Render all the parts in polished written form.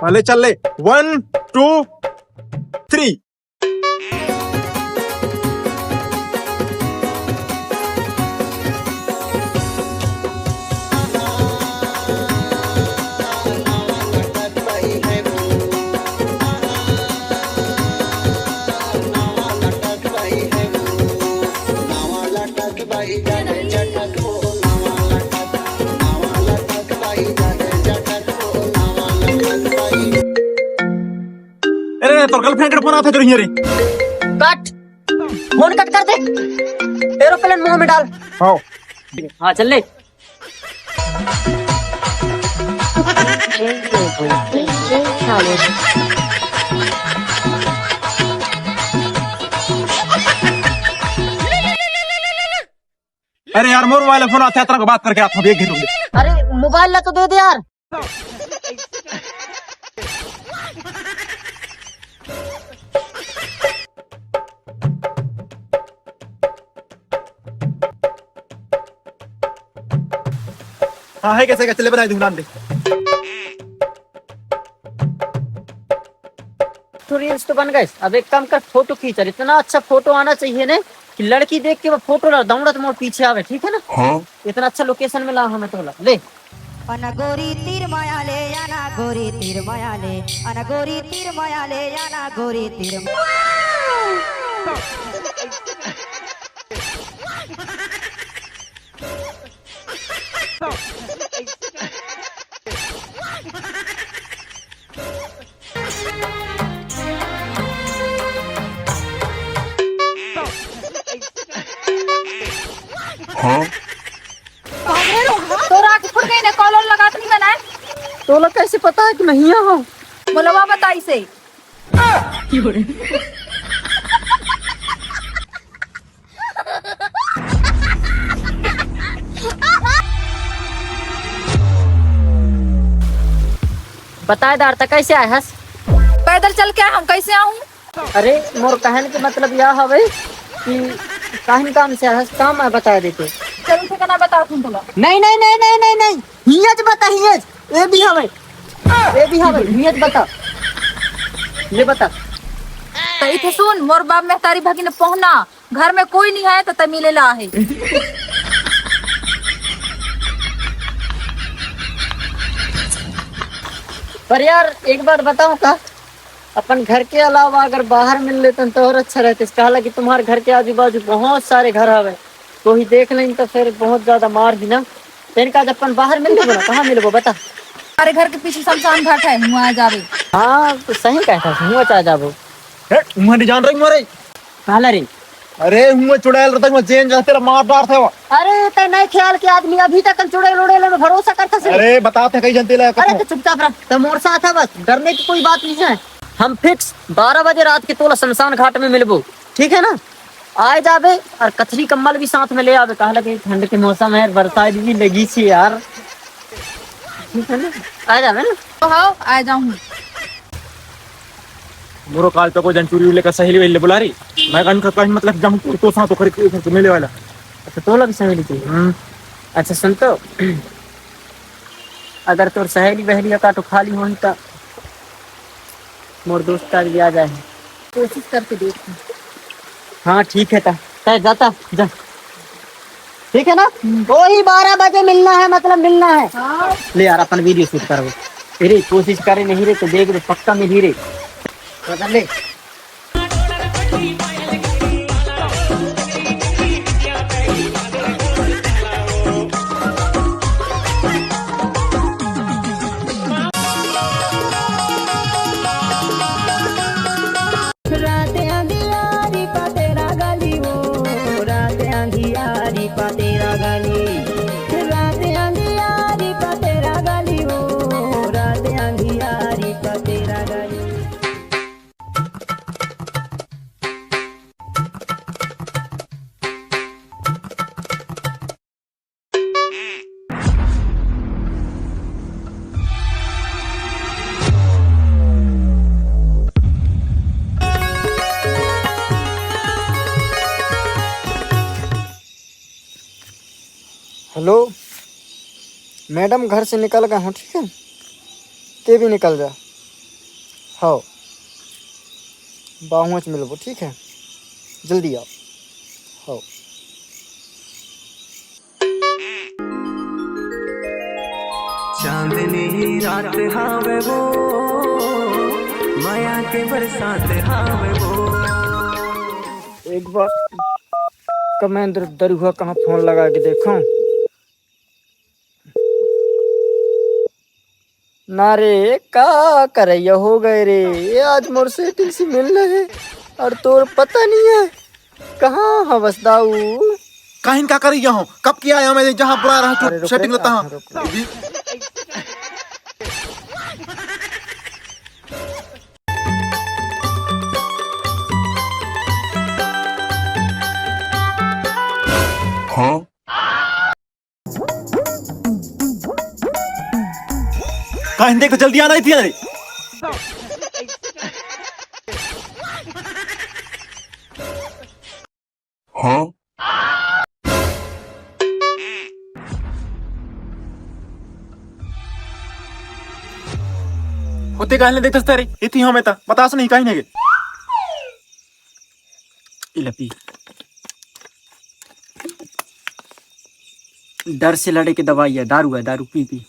पहले चल ले 1 2 3। अरे तो गर्लफ्रेंड का फोन आता है रे। कट, फोन कट कर दे, एरोप्लेन मुंह में डाल। हाँ हाँ चल ले। अरे यार मोर मोबाइल फोन आता है, तरह बात करके आता हूँ, एक घंटे। अरे मोबाइल ला तो दे दे यार। हाँ है कैसे चले बनाए दूंगा दे। तो रील्स तो बन गए, अब एक काम कर, फोटो खींच। इतना अच्छा फोटो आना चाहिए ना कि लड़की देख के वो फोटो दौड़त मोड़ पीछे आवे, ठीक है ना? हाँ। इतना अच्छा लोकेशन मिला हमें तो ले। अनगोरी तीर मायाले याना गोरी तीर मायाले, अनगोरी तीर मायाले याना गोरी तीर। हाँ? तो रात फुट गई ना, कॉलर लगात नहीं बनाए। तो लोग कैसे पता है कि मैं हिया हूँ? बोलवा बताई से। बताए दार तक कैसे आए हस? पैदल चल के हम कैसे आऊँ? अरे मोर कहने के मतलब यह हवे कि काहन काम से हस, काम है बता देते। चल से कना बता तुम बोला। नहीं नहीं नहीं नहीं नहीं नहीं, हियज बता, हियज ये भी हवे, ये भी हवे, हियज बता, ले बता। तो इथे सुन, मोर बाप में तारी भागी ने पहुना, घर में कोई नहीं है तो तमिले ला है। पर यार एक बात बताऊं का, अपन घर के अलावा अगर बाहर मिल लेते तो और अच्छा रहते। इसका हालांकि तुम्हारे घर के आजू बाजू बहुत सारे घर हवे, कोई देख लें तो फिर बहुत ज्यादा मार भी ना। तेरे का अपन बाहर मिल लेबो ना, कहाँ मिलबो बता? हमारे घर के पीछे शमशान घाट है, वहाँ जावे। हाँ तो सही कहता है, हुआ चाह जाबो। मैं नहीं जान रही मोरे। कहला रे, अरे हुआ चुड़ैल रहता मैं चेंज रहते तेरा मार डार थे वो। अरे ते नहीं ख्याल के आदमी अभी तक चुड़ैल उड़ैल में भरोसा करता से। अरे बताते कई जनते ला। अरे तो चुपचाप रह, तो मोर साथ है, बस डरने की कोई बात नहीं है। हम फिक्स 12 बजे रात के तोला शमशान घाट में मिलबो, ठीक है ना? आए जाबे और कथरी कम्बल भी साथ में ले आवे, कहला कि ठंड के मौसम है, बरसात भी लगी छी यार, ठीक है ना? आ जावे ना। तो हाँ आ जाऊँ। मोरो काल पे कोई जन चूरी लेकर सहेली वेले बुला रही, मैं गन का कहीं मतलब जम तो साथ तो खरीद मिले वाला। अच्छा तोला भी सहेली थी? अच्छा सुन तो, अगर तोर सहेली बहली का तो खाली होही तो मोर दोस्त का भी आ जाए, कोशिश करके देख। हाँ ठीक है, तय जाता जा, ठीक है ना? वही 12 बजे मिलना है, मतलब मिलना है। हाँ। ले यार अपन वीडियो शूट करो, अरे कोशिश करे नहीं रे तो देख रे पक्का मिल ही रे, बता ले। रात अंधियारी पा तेरा गली वो, रात अंधियारी पा तेरा गली, रात अंधियारी पा तेरा गली वो, रात अंधियारी पा तेरा गली। हेलो मैडम, घर से निकल गए हूँ, ठीक है? ते भी निकल जा। हाँ बाहुआ च मिलबो ठीक है जल्दी आओ हाँ चांदनी रात हावे वो माया के बरसात हावे वो। एक बार कमेंद्र दरुआ कहाँ फोन लगा के देखो ना रे का करे हो गए रे ये आज मोर सेटिंग से मिल रहे और तोर पता नहीं है कहाँ है बसदाऊ काहिन का करी हूँ कब किया है मैं जहाँ बुला रहा अरे हूँ रुक सेटिंग रे, लेता रुक हूँ रे। काहिन देख तो जल्दी आना ही थी अरे होते काहिन देख तो रे इतनी हमें था बता नहीं काहिन है इलपी डर से लड़े की दवाई है दारू पी पी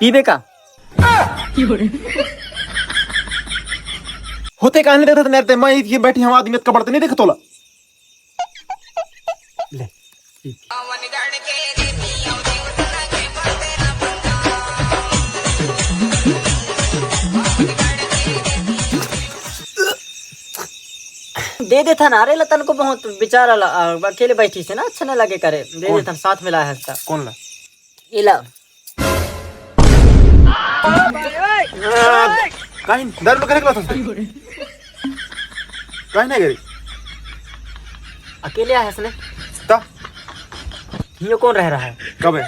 पीबे का होते काहिन देखते थे नरते मैं ये बैठी हम आदमी का बढ़ते नहीं देख तोला ले दे देता ना रे लतन को बहुत बेचारा अकेले बैठी से ना अच्छा नहीं लगे करे दे देता साथ में लाया हंसता कौन ला इला काहिन दर में करे क्लास काहिन है गरी अकेले आया हंसने ता ये कौन रह रहा है कब है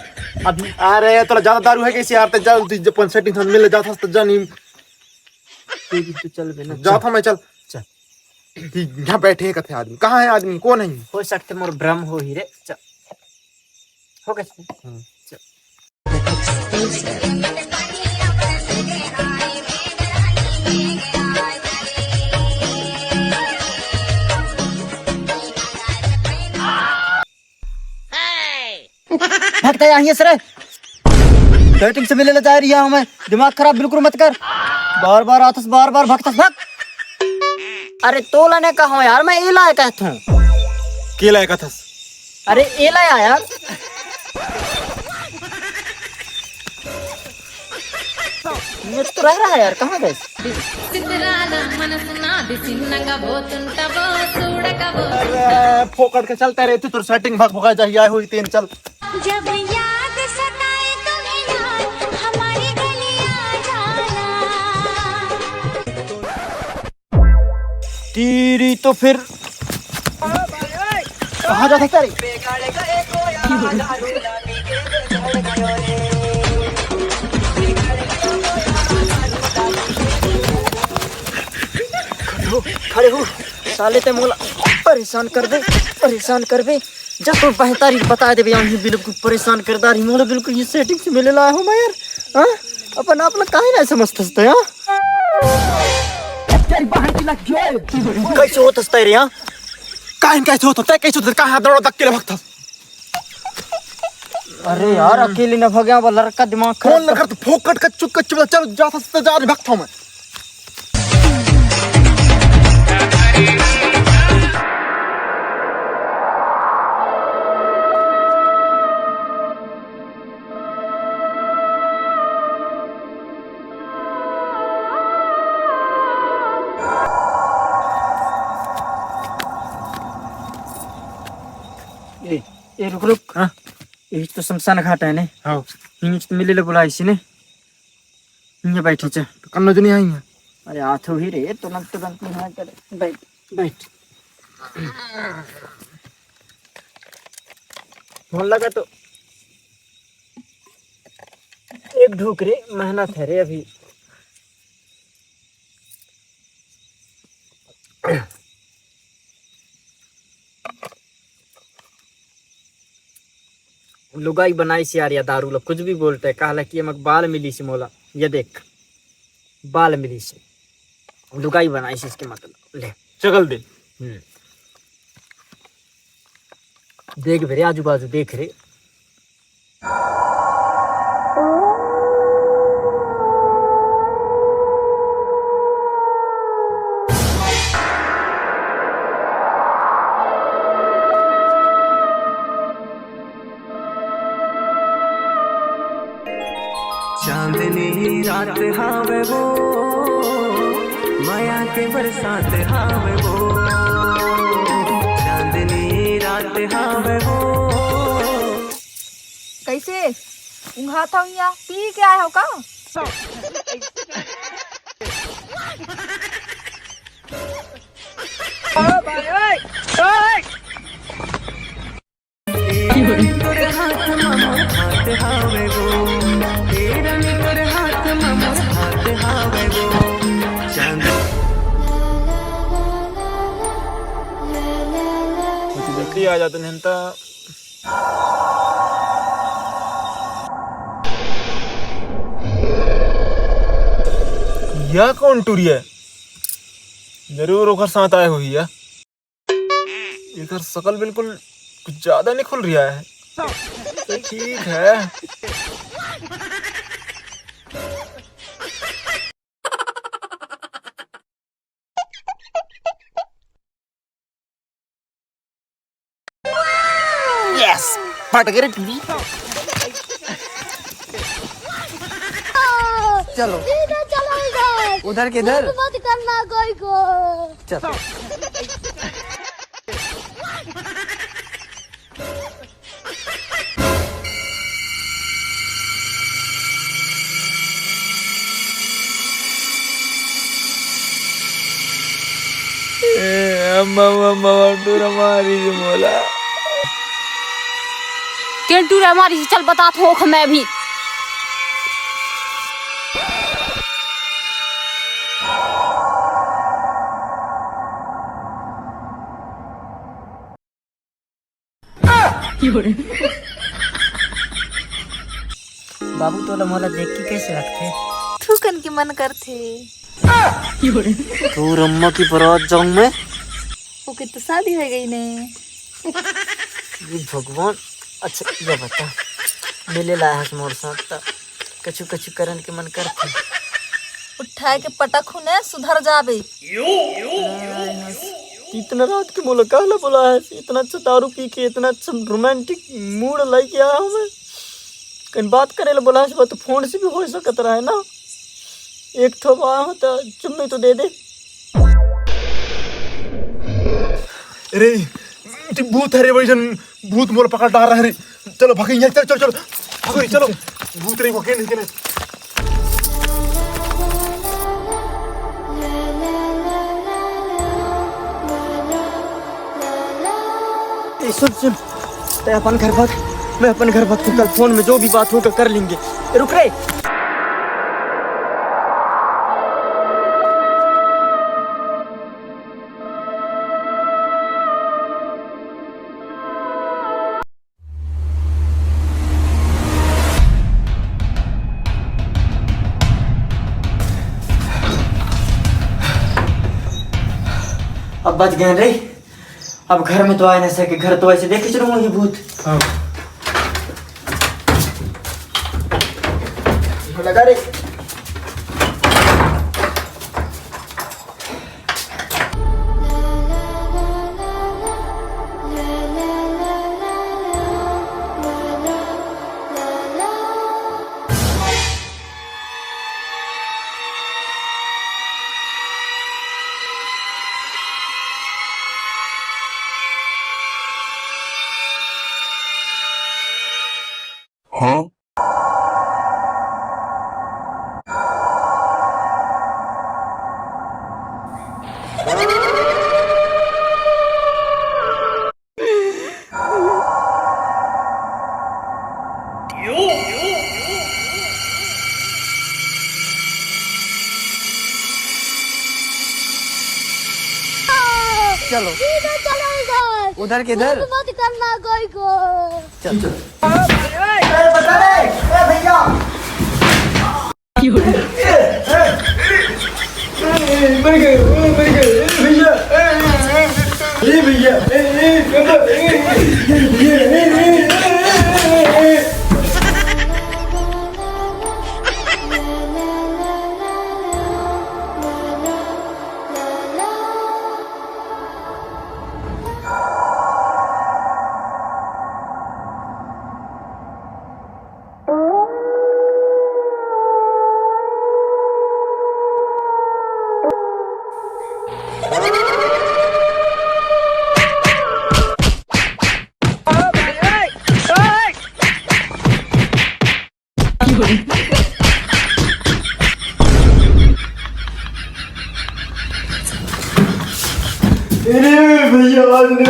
अभी अरे तोला ज्यादा दारू है कैसे यार ते जा अपन सेटिंग था मिल जाता तो जानी तो चल बे ना जाता मैं चल चल यहाँ बैठे हैं कथे आदमी कहाँ है आदमी कौन है हो सकते मोर भ्रम हो ही रे चल हो गए चल भगता यहाँ से रे सेटिंग से मिले जा रही हूँ मैं दिमाग खराब बिल्कुल मत कर बार बार आतस बार बार भगतस भग अरे तोला ने कहा यार मैं एला है कहता हूँ केला है कथस अरे एला है यार ये तो रह रहा है यार कहाँ गए फोकट के चलते रहते तो सेटिंग भाग भगा चाहिए हुई तीन चल जब याद सताए तुम्हें यार हमारी गलियां जाना तीरी तो फिर कहाँ जाता तेरी खड़े हो साले ते मोला परेशान कर दे जब तो बेहतारी बता दे भैया बिल्कुल परेशान कर दारी मोला बिल्कुल ये सेटिंग से मिले लाया हूँ मैं यार हाँ अपन आप लोग काहे ना समझते हस्ते हाँ कैसे होता हस्ते रे हाँ काहिन कैसे होता है कैसे होता कहाँ दौड़ धक्के ले भगता अरे यार अकेले न भगया वाला लड़का दिमाग कौन खराब लगा तो फोकट का चुप चल जाता जा रही भगता हूँ मैं ए रुक हाँ ये तो शमशान घाट है ने हाँ हिंच तो मिले बुलाई सी ने हिंगे बैठी चे कन्नो जो नहीं आई है अरे आथो ही रे तुरंत नहीं कर बैठ फोन लगा तो एक ढूक रे मेहनत है रे अभी लुगाई बनाई से यार, या दारू लोग कुछ भी बोलते हैं, कहला कि हमक बाल मिली से मोला, ये देख बाल मिली से, लुगाई बनाई से इसके मतलब ले चगल दे। देख बेरे आजू बाजू देख रे। चांदनी रात हावे वो, माया के बरसात हावे वो, चांदनी रात हावे वो। कैसे ऊँघात हो या पी के आए हो का? तोरे हाथ मामोर हाथ हावे वो, तेरा तोरे हाथ मामोर हाथ हावे वो। कुछ जल्दी आ जाते नहीं तो यह कौन टूरी है? जरूर ओकर साथ आए हुई है। इधर शकल बिल्कुल कुछ ज्यादा नहीं खुल रहा है। तो ठीक है। यस फट गए टीवी। चलो उधर किधर मत करना कोई को। चलो के टूर हमारी से चल बता थोक मैं भी। बाबू तो मोला देख के कैसे लगते? थूकन की मन करते। तू रम्मा की बारात जाऊं मैं? ओके तो शादी हो गई ने। ये भगवान। अच्छा ये बता मिले लाया है मोर साथ तो कछु कछु करन के मन करते। उठाए के पटक ने सुधर जाबे। इतना रात के मोला कहला बोला है, इतना अच्छा दारू पी के इतना अच्छा रोमांटिक मूड लेके आया हूँ मैं। कहीं बात करे ला बोला है तो फोन से भी हो सकता रहा है ना। एक थो आया हो तो चुम्मी तो दे दे। अरे भूत है रे भाई जन, भूत मोल पकड़ डाल रहा है रे। चलो भागे यहाँ, चलो चलो चलो भागो रे, चलो भूत रे भागे नहीं। सुन सुन ते अपन घर भाग, मैं अपन घर भाग। कल फोन में जो भी बात होगा कर लेंगे। रुक रे। अब बच गए रे। अब घर में तो आ नहीं सके, घर तो ऐसे देखे चलूंगा ये भूत। हाँ लगा रे। चलो सीधा चलो इधर, उधर किधर मत करना कोई को। चल चल बता रे भैया मर गए भैया भैया आज ने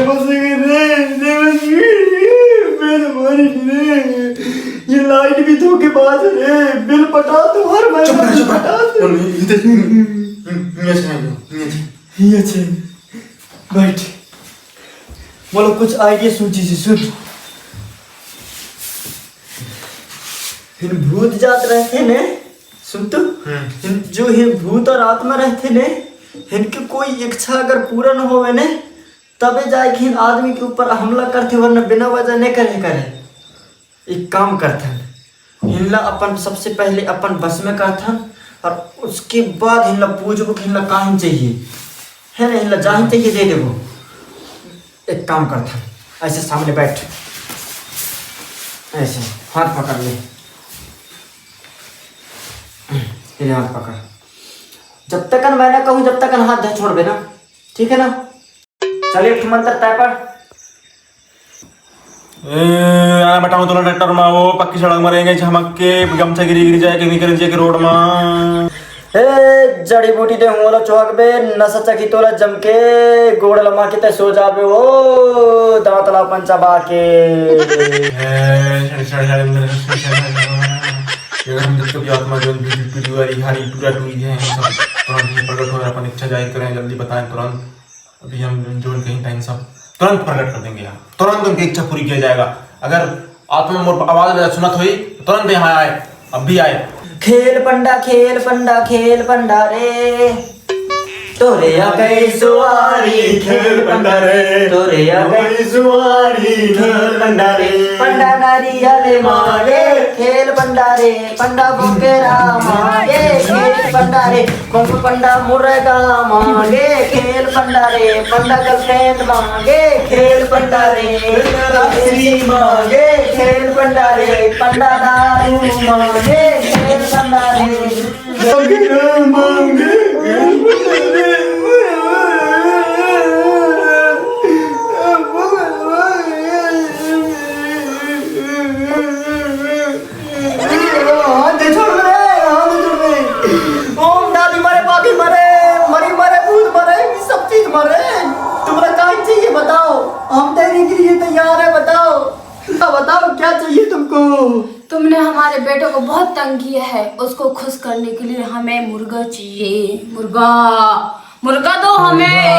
ये लाइट भी धोखेबाज है रे। बिल पटा तो हर महीने पटा ये अच्छे बैठ बोलो कुछ आइडिया सोची से सुन। इन भूत जात रहते ने सुन तो जो इन भूत और आत्मा रहते ने इनकी कोई इच्छा अगर पूरा न होवे ने तबे जाए कि इन आदमी के ऊपर हमला करते वरना बिना वजह नहीं करे। एक काम करथन हिनला अपन सबसे पहले अपन बस में करथन और उसके बाद हिनला पूछबो कि हिनला काहे चाहिए है ना। हिनला जाही चाहिए दे देबो। एक काम करथन ऐसे सामने बैठ ऐसे हाथ पकड़ ले ये हाथ पकड़। जब तक मैं ना कहूँ जब तक हाथ न छोड़ देना ठीक है ना। चलिए एक मंत्र तय पर बताऊँ तो ट्रैक्टर में वो पक्की सड़क में रहेंगे झमक के गमछा गिरी जाए कहीं कर के रोड में जड़ी बूटी दे मोला चौक बे नशा चकी तोला जम के गोड़ लमा के ते सो जाबे ओ दांतला पंचा बाके आत्मा जो हरी टूटा टूरी है सब तुरंत प्रकट हो अपन इच्छा जाहिर करें जल्दी बताएं तुरंत। अभी हम जो कहीं टाइम सब तुरंत प्रकट कर देंगे यहाँ तुरंत उनकी इच्छा पूरी किया जाएगा। अगर आत्मा मोर आवाज सुनत हुई तुरंत यहाँ आए अब भी आए। खेल पंडा रे तोरे आ गई सुवारी खेल पंडा रे तोरे आ गई सुवारी खेल पंडा रे पंडा नारियल मांगे खेल पंडा रे पंडा बोकेरा मांगे खेल पंडा रे बम पंडा मुर्गा मांगे खेल पंडा रे पंडा गर्लफ्रेंड मांगे खेल पंडा रे राशि मांगे खेल पंडा रे पंडा दारू मांगे खेल पंडा रे मांगे बताओ क्या चाहिए तुमको। तुमने हमारे बेटे को बहुत तंग किया है उसको खुश करने के लिए हमें मुर्गा चाहिए। मुर्गा दो हमें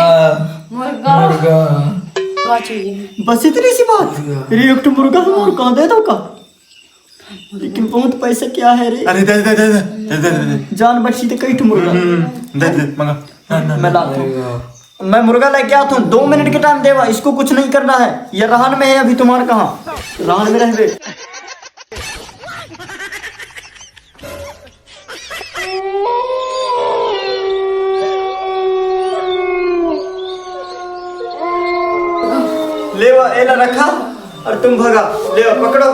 मुर्गा चाहिए। बस इतनी सी बात। एक तो मुर्गा और कहाँ दे दो का लेकिन बहुत पैसा क्या है रे। अरे दे जान बख्शी तो कई मुर्गा दे मंगा मैं लाता हूँ। मैं मुर्गा लेके आता हूँ 2 मिनट के टाइम देवा। इसको कुछ नहीं करना है। ये रहन में है अभी तुम्हारे कहाँ रहन में रह ले एला रखा और तुम भगा ले पकड़ो